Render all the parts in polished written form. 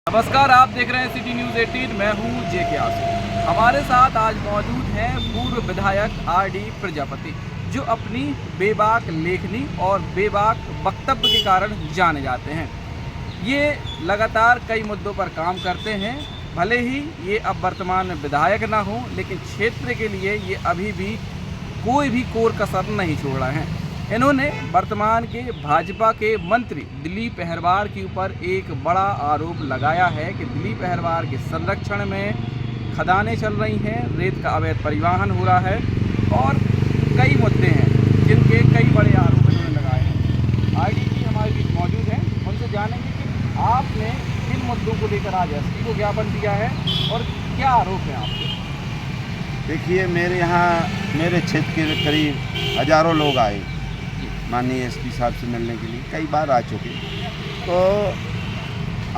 नमस्कार, आप देख रहे हैं सिटी न्यूज़ 18। मैं हूं जेके आसिफ। हमारे साथ आज मौजूद हैं पूर्व विधायक आरडी प्रजापति, जो अपनी बेबाक लेखनी और बेबाक वक्तव्य के कारण जाने जाते हैं। ये लगातार कई मुद्दों पर काम करते हैं। भले ही ये अब वर्तमान में विधायक ना हो, लेकिन क्षेत्र के लिए ये अभी भी कोई भी कोर कसर नहीं छोड़ रहे हैं। इन्होंने वर्तमान के भाजपा के मंत्री दिलीप अहरवार के ऊपर एक बड़ा आरोप लगाया है कि दिलीप अहरवार के संरक्षण में खदानें चल रही हैं, रेत का अवैध परिवहन हो रहा है और कई मुद्दे हैं जिनके कई बड़े आरोप इन्होंने लगाए हैं। आरडी जी हमारे बीच मौजूद हैं, उनसे जानेंगे कि आपने किन मुद्दों को लेकर आज एसपी को ज्ञापन दिया है और क्या आरोप है आपके। देखिए, मेरे यहाँ मेरे क्षेत्र के करीब हज़ारों लोग आए माननीय एसपी साहब से मिलने के लिए, कई बार आ चुके। तो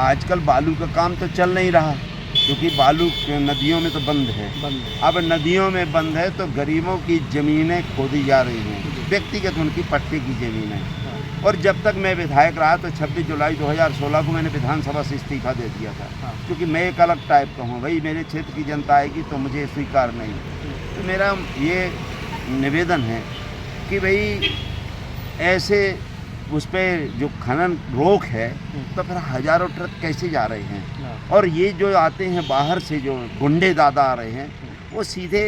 आजकल बालू का काम तो चल नहीं रहा, क्योंकि बालू नदियों में तो बंद है। अब नदियों में बंद है तो गरीबों की ज़मीनें खोदी जा रही हैं, व्यक्तिगत उनकी पट्टे की ज़मीनें। और जब तक मैं विधायक रहा तो 26 जुलाई 2016 को मैंने विधानसभा से इस्तीफा दे दिया था, क्योंकि मैं एक अलग टाइप का हूँ। भाई मेरे क्षेत्र की जनता आएगी तो मुझे स्वीकार नहीं। तो मेरा ये निवेदन है कि भाई ऐसे उस पर जो खनन रोक है तो फिर हज़ारों ट्रक कैसे जा रहे हैं। और ये जो आते हैं बाहर से, जो गुंडे दादा आ रहे हैं, वो सीधे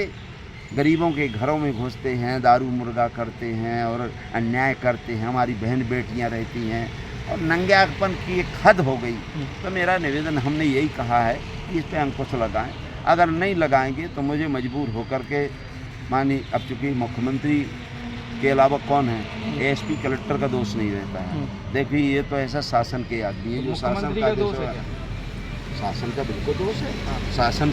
गरीबों के घरों में घुसते हैं, दारू मुर्गा करते हैं और अन्याय करते हैं। हमारी बहन बेटियां रहती हैं और नंगेपन की एक हद हो गई। तो मेरा निवेदन, हमने यही कहा है कि इस पर अंकुश लगाएं। अगर नहीं लगाएंगे तो मुझे मजबूर होकर के, मानी अब चूँकि मुख्यमंत्री के अलावा कौन है, एसपी कलेक्टर का दोष नहीं रहता है। देखिए, ये तो ऐसा शासन के आदमी है जो शासन का दोष है। शासन का बिल्कुल दोष है।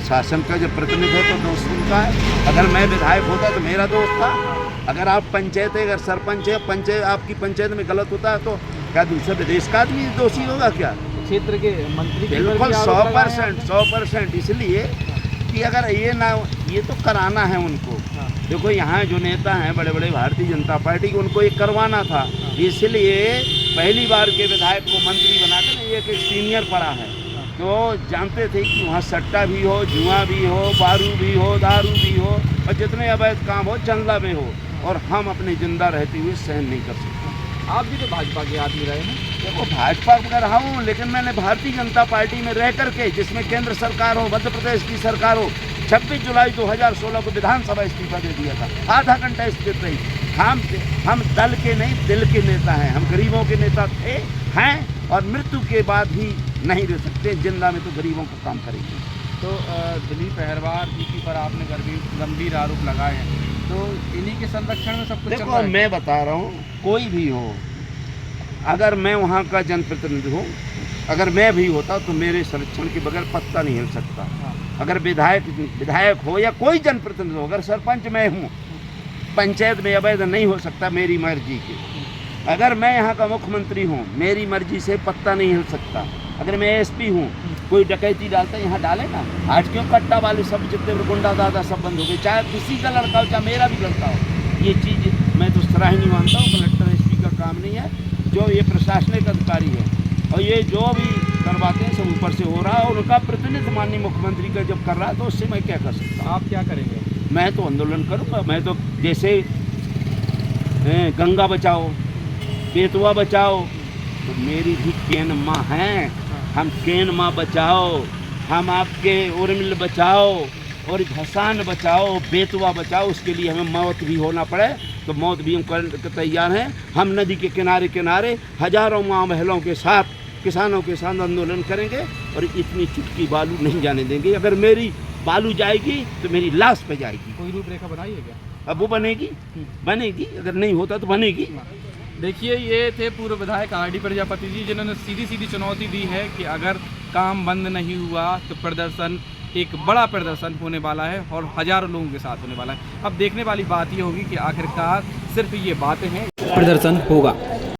शासन का जब प्रतिनिधि है तो दोष उनका है। अगर मैं विधायक होता तो मेरा दोष था। अगर आप पंचायत है, अगर सरपंच है, पंचायत आपकी पंचायत में गलत होता है तो क्या दूसरे प्रदेश का आदमी दोषी होगा क्या? क्षेत्र के मंत्री बिल्कुल 100%। इसलिए कि अगर ये तो कराना है उनको। देखो, यहाँ जो नेता हैं बड़े बड़े भारतीय जनता पार्टी के, उनको ये करवाना था। इसलिए पहली बार के विधायक को मंत्री बनाकर ये एक सीनियर पड़ा है, तो जानते थे कि वहाँ सट्टा भी हो, जुआ भी हो, बारू भी हो, दारू भी हो और जितने अवैध काम हो चंदा में हो, और हम अपने जिंदा रहते हुए सहन नहीं कर सकते। आप भी तो भाजपा के आदमी रहे हैं। देखो, भाजपा में रहा हूँ, लेकिन मैंने भारतीय जनता पार्टी में रह करके, जिसमें केंद्र सरकार हो, मध्य प्रदेश की सरकार हो, 26 जुलाई 2016 को विधानसभा इस्तीफा दे दिया था। आधा घंटा स्थिर रही। हम दल के नहीं, दिल के नेता हैं। हम गरीबों के नेता थे, हैं और मृत्यु के बाद भी नहीं रह सकते। जिंदा में तो गरीबों का काम करेंगे। तो दिलीप अहरवार जी की पर आपने गंभीर आरोप लगाए हैं, तो इन्हीं के संरक्षण में सब कुछ चल रहा है। देखो, मैं बता रहा हूँ, कोई भी हो, अगर मैं वहाँ का जनप्रतिनिधि हूँ, अगर मैं भी होता तो मेरे संरक्षण के बगैर पत्ता नहीं हिल सकता। अगर विधायक हो या कोई जनप्रतिनिधि हो, अगर सरपंच मैं हूँ, पंचायत में अवैध नहीं हो सकता मेरी मर्जी के। अगर मैं यहाँ का मुख्यमंत्री हूँ, मेरी मर्जी से पत्ता नहीं हिल सकता। अगर मैं एसपी हूँ, कोई डकैती डालता है यहाँ डालेगा। आज क्यों कट्टा वाले सब जितने गुंडा दादा सब बंद हो गए, चाहे किसी का लड़का हो चाहे मेरा भी लड़का हो। ये चीज़ मैं तो सराहनीय मानता हूँ। कलेक्टर एसपी का काम नहीं है, जो ये प्रशासनिक अधिकारी है, और ये जो भी करवाते हैं सब ऊपर से हो रहा है। और उनका प्रतिनिधित्व माननीय मुख्यमंत्री का जब कर रहा है तो उससे मैं क्या कर सकता हूँ। आप क्या करेंगे? मैं तो आंदोलन करूँगा। मैं तो जैसे गंगा बचाओ, बेतवा बचाओ, तो मेरी भी केन माँ हैं। हम केन माँ बचाओ, हम आपके उर्मिल बचाओ और भसान बचाओ, बेतवा बचाओ। उसके लिए हमें मौत भी होना पड़े तो मौत भी हम करने तैयार हैं। हम नदी के किनारे किनारे हजारों माँ बहनों के साथ, किसानों के साथ आंदोलन करेंगे और इतनी चुटकी बालू नहीं जाने देंगे। अगर मेरी बालू जाएगी तो मेरी लाश पे जाएगी। कोई रूपरेखा बनाई है क्या? अब वो बनेगी, अगर नहीं होता तो बनेगी। देखिए, ये थे पूर्व विधायक आरडी प्रजापति जी, जिन्होंने सीधी सीधी चुनौती दी है कि अगर काम बंद नहीं हुआ तो प्रदर्शन, एक बड़ा प्रदर्शन होने वाला है और हजारों लोगों के साथ होने वाला है। अब देखने वाली बात ये होगी कि आखिरकार सिर्फ ये बातें हैं, प्रदर्शन होगा।